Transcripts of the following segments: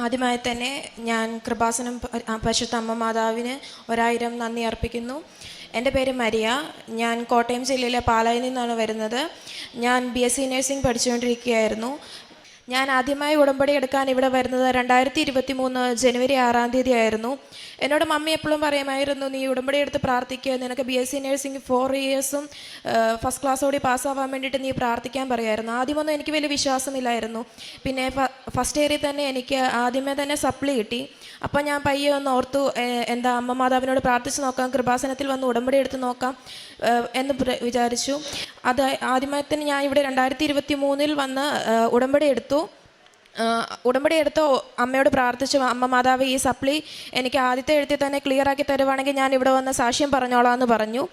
ആദ്യമായി തന്നെ ഞാൻ കൃപാസനം പരിശുദ്ധ അമ്മ മാതാവിന് 1000 നന്ദി അർപ്പിക്കുന്നു. എൻ്റെ പേര് മരിയ. ഞാൻ കോട്ടയം ജില്ലയിലെ പാലായിൽ നിന്നാണ് വരുന്നത്. ഞാൻ BSc നഴ്സിംഗ് പഠിച്ചുകൊണ്ടിരിക്കുകയായിരുന്നു. ഞാൻ ആദ്യമായി ഉടമ്പടി എടുക്കാൻ ഇവിടെ വരുന്നത് 2023 ജനുവരി 6-ാം തീയതി ആയിരുന്നു. എന്നോട് മമ്മി എപ്പോഴും പറയുമായിരുന്നു, നീ ഉടമ്പടി എടുത്ത് പ്രാർത്ഥിക്കുക, നിനക്ക് BSc നഴ്സിംഗ് 4 ഇയേഴ്സും ഫസ്റ്റ് ക്ലാസ്സോടെ പാസ്സാവാൻ വേണ്ടിയിട്ട് നീ പ്രാർത്ഥിക്കാൻ പറയുമായിരുന്നു. ആദ്യമൊന്നും എനിക്ക് വലിയ വിശ്വാസമില്ലായിരുന്നു. പിന്നെ ഫസ്റ്റ് ഇയറിൽ തന്നെ എനിക്ക് ആദ്യമേ തന്നെ സപ്ലി കിട്ടി. അപ്പോൾ ഞാൻ പയ്യെ ഒന്ന് ഓർത്തു, എന്താ അമ്മ മാതാവിനോട് പ്രാർത്ഥിച്ച് നോക്കാം, കൃപാസനത്തിൽ വന്ന് ഉടമ്പടി എടുത്ത് നോക്കാം എന്ന് വിചാരിച്ചു. അത് ആദ്യമായി തന്നെ ഞാൻ ഇവിടെ 2023 വന്ന് ഉടമ്പടി എടുത്തു. ഉടമ്പടി എടുത്ത് അമ്മയോട് പ്രാർത്ഥിച്ചു, അമ്മ മാതാവ് ഈ സപ്ലി എനിക്ക് ആദ്യത്തെ എഴുത്തിൽ തന്നെ ക്ലിയർ ആക്കി തരുവാണെങ്കിൽ ഞാൻ ഇവിടെ വന്ന് സാക്ഷ്യം പറഞ്ഞോളാം എന്ന് പറഞ്ഞു.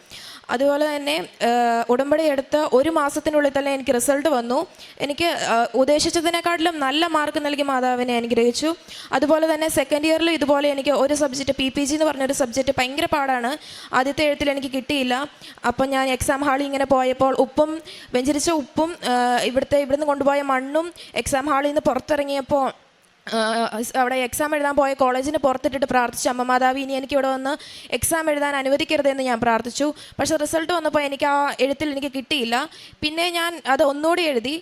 അതുപോലെ തന്നെ ഉടമ്പടി എടുത്ത് 1 മാസത്തിനുള്ളിൽ തന്നെ എനിക്ക് റിസൾട്ട് വന്നു. എനിക്ക് ഉദ്ദേശിച്ചതിനെക്കാട്ടിലും നല്ല മാർക്ക് നൽകി മാതാവിനെ അനുഗ്രഹിച്ചു. അതുപോലെ തന്നെ സെക്കൻഡ് ഇയറിൽ ഇതുപോലെ എനിക്ക് ഒരു സബ്ജക്റ്റ് PPG എന്ന് പറഞ്ഞൊരു സബ്ജക്റ്റ് ഭയങ്കര പാടാണ്. ആദ്യത്തെ എഴുത്തിൽ എനിക്ക് കിട്ടിയില്ല. അപ്പം ഞാൻ എക്സാം ഹാളിൽ ഇങ്ങനെ പോയപ്പോൾ ഉപ്പും വെഞ്ചരിച്ച ഉപ്പും ഇവിടുന്ന് കൊണ്ടുപോയ മണ്ണും എക്സാം ഹാളിൽ നിന്ന് പുറത്തിറങ്ങിയപ്പോൾ അവിടെ എക്സാം എഴുതാൻ പോയ കോളേജിന് പുറത്തിട്ടിട്ട് പ്രാർത്ഥിച്ചു, അമ്മ മാതാവ് ഇനി എനിക്ക് ഇവിടെ വന്ന് എക്സാം എഴുതാൻ അനുവദിക്കരുതെന്ന് ഞാൻ പ്രാർത്ഥിച്ചു. പക്ഷേ റിസൾട്ട് വന്നപ്പോൾ എനിക്ക് ആ എഴുത്തിൽ എനിക്ക് കിട്ടിയില്ല. പിന്നെ ഞാൻ അത് ഒന്നുകൂടി എഴുതി.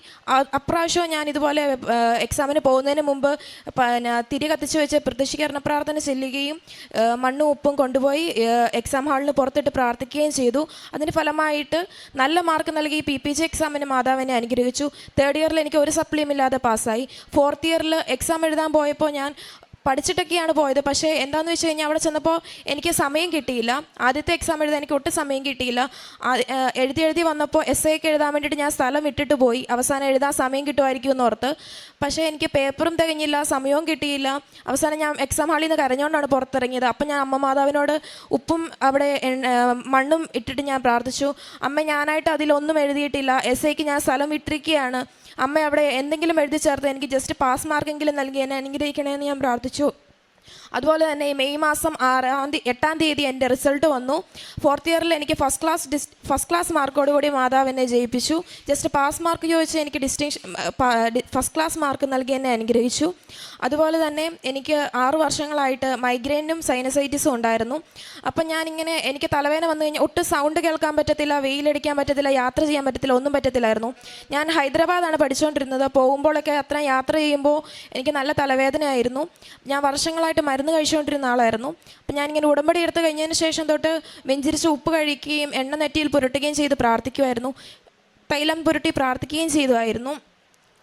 അപ്രാവശ്യവും ഞാൻ ഇതുപോലെ എക്സാമിന് പോകുന്നതിന് മുമ്പ് തിരി കത്തിച്ച് വെച്ച് പ്രത്യക്ഷീകരണ പ്രാർത്ഥന ചെല്ലുകയും മണ്ണും ഉപ്പും കൊണ്ടുപോയി എക്സാം ഹാളിന് പുറത്തിട്ട് പ്രാർത്ഥിക്കുകയും ചെയ്തു. അതിന് ഫലമായിട്ട് നല്ല മാർക്ക് നൽകി PPG എക്സാമിന് മാതാവിനെ അനുഗ്രഹിച്ചു. 3rd ഇയറിൽ എനിക്ക് ഒരു സപ്ലിയും ഇല്ലാതെ പാസ്സായി. 4th ഇയറിൽ എക്സാം എഴുതാൻ പോയപ്പോൾ ഞാൻ പഠിച്ചിട്ടൊക്കെയാണ് പോയത്. പക്ഷേ എന്താണെന്ന് വെച്ച് കഴിഞ്ഞാൽ അവിടെ ചെന്നപ്പോൾ എനിക്ക് സമയം കിട്ടിയില്ല. ആദ്യത്തെ എക്സാം എഴുതാൻ എനിക്ക് ഒട്ടും സമയം കിട്ടിയില്ല. എഴുതി വന്നപ്പോൾ essayക്ക് എഴുതാൻ വേണ്ടിയിട്ട് ഞാൻ സ്ഥലം വിട്ടിട്ട് പോയി. അവസാനം എഴുതാൻ സമയം കിട്ടുമായിരിക്കും എന്നോർത്ത്. പക്ഷേ എനിക്ക് പേപ്പറും തികഞ്ഞില്ല, സമയവും കിട്ടിയില്ല. അവസാനം ഞാൻ എക്സാം ഹാളിൽ നിന്ന് കരഞ്ഞുകൊണ്ടാണ് പുറത്തിറങ്ങിയത്. അപ്പം ഞാൻ അമ്മ മാതാവിനോട് ഉപ്പും അവിടെ മണ്ണും ഇട്ടിട്ട് ഞാൻ പ്രാർത്ഥിച്ചു, അമ്മ ഞാനായിട്ട് അതിലൊന്നും എഴുതിയിട്ടില്ല, essayക്ക് ഞാൻ സ്ഥലം വിട്ടിരിക്കുകയാണ്, അമ്മ അവിടെ എന്തെങ്കിലും എഴുതി ചേർത്ത് എനിക്ക് ജസ്റ്റ് പാസ് മാർക്കെങ്കിലും നൽകി എന്നെ അനുഗ്രഹിക്കണമെന്ന് ഞാൻ പ്രാർത്ഥിച്ചു. അതുപോലെ തന്നെ മെയ് മാസം 8-ാം തീയതി എൻ്റെ റിസൾട്ട് വന്നു. 4th ഇയറിൽ എനിക്ക് ഫസ്റ്റ് ക്ലാസ് മാർക്കോടുകൂടി മാതാവ് എന്നെ ജയിപ്പിച്ചു. ജസ്റ്റ് പാസ് മാർക്ക് ചോദിച്ച് എനിക്ക് ഫസ്റ്റ് ക്ലാസ് മാർക്ക് നൽകി എന്നെ അനുഗ്രഹിച്ചു. അതുപോലെ തന്നെ എനിക്ക് 6 വർഷങ്ങളായിട്ട് മൈഗ്രെയിനും സൈനസൈറ്റിസും ഉണ്ടായിരുന്നു. അപ്പം ഞാനിങ്ങനെ എനിക്ക് തലവേദന വന്നു കഴിഞ്ഞാൽ ഒട്ടും സൗണ്ട് കേൾക്കാൻ പറ്റത്തില്ല, വെയിലടിക്കാൻ പറ്റത്തില്ല, യാത്ര ചെയ്യാൻ പറ്റത്തില്ല, ഒന്നും പറ്റത്തില്ലായിരുന്നു. ഞാൻ ഹൈദരാബാദാണ് പഠിച്ചുകൊണ്ടിരുന്നത്. പോകുമ്പോഴൊക്കെ അത്ര യാത്ര ചെയ്യുമ്പോൾ എനിക്ക് നല്ല തലവേദനയായിരുന്നു. ഞാൻ വർഷങ്ങളായിട്ട് മരുന്ന് കഴിച്ചുകൊണ്ടിരുന്ന ആളായിരുന്നു. അപ്പം ഞാനിങ്ങനെ ഉടമ്പടി എടുത്ത് കഴിഞ്ഞതിന് ശേഷം തൊട്ട് വെഞ്ചരിച്ച് ഉപ്പ് കഴിക്കുകയും എണ്ണ നെറ്റിയിൽ പുരട്ടുകയും ചെയ്ത് പ്രാർത്ഥിക്കുമായിരുന്നു. തൈലം പുരട്ടി പ്രാർത്ഥിക്കുകയും ചെയ്തുമായിരുന്നു.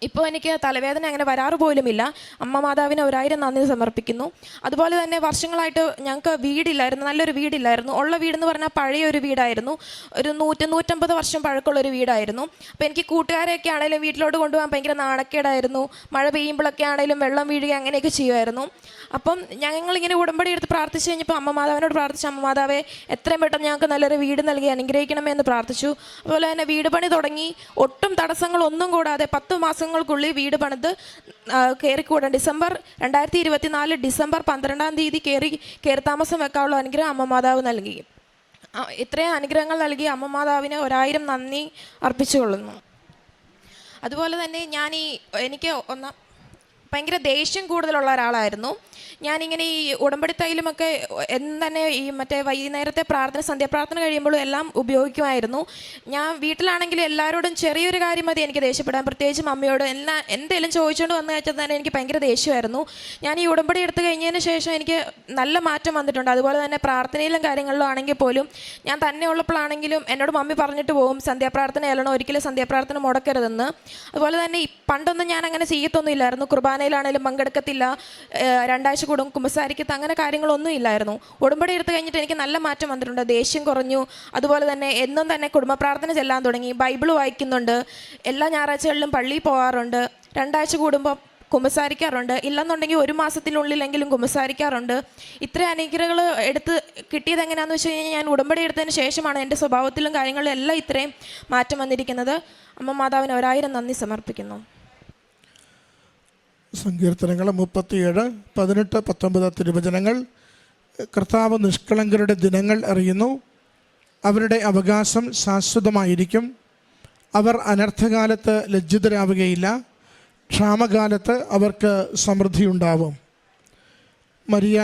ഇപ്പോൾ എനിക്ക് തലവേദന അങ്ങനെ വരാറ് പോലുമില്ല. അമ്മ മാതാവിന് 1000 നന്ദി സമർപ്പിക്കുന്നു. അതുപോലെ തന്നെ വർഷങ്ങളായിട്ട് ഞങ്ങൾക്ക് വീടില്ലായിരുന്നു, നല്ലൊരു വീടില്ലായിരുന്നു. ഉള്ള വീടെന്ന് പറഞ്ഞാൽ പഴയൊരു വീടായിരുന്നു. ഒരു 100-150 വർഷം പഴക്കമുള്ളൊരു വീടായിരുന്നു. അപ്പോൾ എനിക്ക് കൂട്ടുകാരെയൊക്കെ ആണെങ്കിലും വീട്ടിലോട്ട് കൊണ്ടുപോകാൻ ഭയങ്കര നാണക്കേടായിരുന്നു. മഴ പെയ്യുമ്പോഴൊക്കെ ആണെങ്കിലും വെള്ളം വീഴുക അങ്ങനെയൊക്കെ ചെയ്യുമായിരുന്നു. അപ്പം ഞങ്ങളിങ്ങനെ ഉടമ്പടി എടുത്ത് പ്രാർത്ഥിച്ച് കഴിഞ്ഞപ്പോൾ അമ്മ മാതാവിനോട് പ്രാർത്ഥിച്ചു, അമ്മ മാതാവെ എത്രയും പെട്ടെന്ന് ഞങ്ങൾക്ക് നല്ലൊരു വീട് നൽകി അനുഗ്രഹിക്കണമെന്ന് പ്രാർത്ഥിച്ചു. അതുപോലെ തന്നെ വീട് പണി തുടങ്ങി. ഒട്ടും തടസ്സങ്ങളൊന്നും കൂടാതെ 10 മാസങ്ങൾക്കുള്ളിൽ വീട് പണിത് കയറിക്കൂടാൻ 2024 ഡിസംബർ 12-ാം തീയതി കയറി താമസം വെക്കാനുള്ള അനുഗ്രഹം അമ്മ മാതാവ് നൽകി. ഇത്രയും അനുഗ്രഹങ്ങൾ നൽകി അമ്മ മാതാവിന് 1000 നന്ദി അർപ്പിച്ചുകൊള്ളുന്നു. അതുപോലെ തന്നെ എനിക്ക് ഭയങ്കര ദേഷ്യം കൂടുതലുള്ള ഒരാളായിരുന്നു. ഞാനിങ്ങനെ ഈ ഉടമ്പടി തൈലമൊക്കെ തന്നെ ഈ മറ്റേ വൈകുന്നേരത്തെ സന്ധ്യാപ്രാർത്ഥന കഴിയുമ്പോഴും എല്ലാം ഉപയോഗിക്കുമായിരുന്നു. ഞാൻ വീട്ടിലാണെങ്കിൽ എല്ലാവരോടും ചെറിയൊരു കാര്യം മതി എനിക്ക് ദേഷ്യപ്പെടാൻ, പ്രത്യേകിച്ചും അമ്മയോട് എന്തെങ്കിലും ചോദിച്ചുകൊണ്ട് വന്നു കഴിച്ചാൽ തന്നെ എനിക്ക് ഭയങ്കര ദേഷ്യമായിരുന്നു. ഞാൻ ഈ ഉടമ്പടി എടുത്തു കഴിഞ്ഞതിന് ശേഷം എനിക്ക് നല്ല മാറ്റം വന്നിട്ടുണ്ട്. അതുപോലെ തന്നെ പ്രാർത്ഥനയിലും കാര്യങ്ങളിലും ആണെങ്കിൽ പോലും ഞാൻ തന്നെ ഉള്ളപ്പോഴാണെങ്കിലും എന്നോട് മമ്മി പറഞ്ഞിട്ട് പോകും, സന്ധ്യാപ്രാർത്ഥന ചെല്ലണം, ഒരിക്കലും സന്ധ്യാപ്രാർത്ഥന മുടക്കരുതെന്ന്. അതുപോലെ തന്നെ പണ്ടൊന്നും ഞാൻ അങ്ങനെ ചെയ്യത്തൊന്നുമില്ലായിരുന്നു. കുർബാനയിലാണെങ്കിലും പങ്കെടുക്കത്തില്ല, 2 ആഴ്ച കൂടും കുമ്പസാരിക്കത്ത്, അങ്ങനെ കാര്യങ്ങളൊന്നും ഇല്ലായിരുന്നു. ഉടമ്പടി എടുത്തു കഴിഞ്ഞിട്ട് എനിക്ക് നല്ല മാറ്റം വന്നിട്ടുണ്ട്. ദേഷ്യം കുറഞ്ഞു. അതുപോലെ തന്നെ എന്നും തന്നെ കുടുംബ പ്രാർത്ഥന ചെല്ലാൻ തുടങ്ങി. ബൈബിൾ വായിക്കുന്നുണ്ട്. എല്ലാ ഞായറാഴ്ചകളിലും പള്ളിയിൽ പോകാറുണ്ട്. 2 ആഴ്ച കൂടുമ്പോൾ കുമ്പസാരിക്കാറുണ്ട്. ഇല്ലെന്നുണ്ടെങ്കിൽ 1 മാസത്തിനുള്ളിലെങ്കിലും കുമ്പസാരിക്കാറുണ്ട്. ഇത്ര അനുഗ്രഹങ്ങൾ എടുത്ത് കിട്ടിയത് എങ്ങനെയാണെന്ന് വെച്ച് കഴിഞ്ഞാൽ ഞാൻ ഉടമ്പടി എടുത്തതിന് ശേഷമാണ് എൻ്റെ സ്വഭാവത്തിലും കാര്യങ്ങളിലും എല്ലാം ഇത്രയും മാറ്റം വന്നിരിക്കുന്നത്. അമ്മ മാതാവിന് 1000 നന്ദി സമർപ്പിക്കുന്നു. സങ്കീർത്തനങ്ങൾ 37, 18, 19 തിരുവചനങ്ങൾ. കർത്താവ് നിഷ്കളങ്കരുടെ ദിനങ്ങൾ അറിയുന്നു. അവരുടെ അവകാശം ശാശ്വതമായിരിക്കും. അവർ അനർത്ഥകാലത്ത് ലജ്ജിതരാവുകയില്ല. ക്ഷാമകാലത്ത് അവർക്ക് സമൃദ്ധിയുണ്ടാവും. മരിയ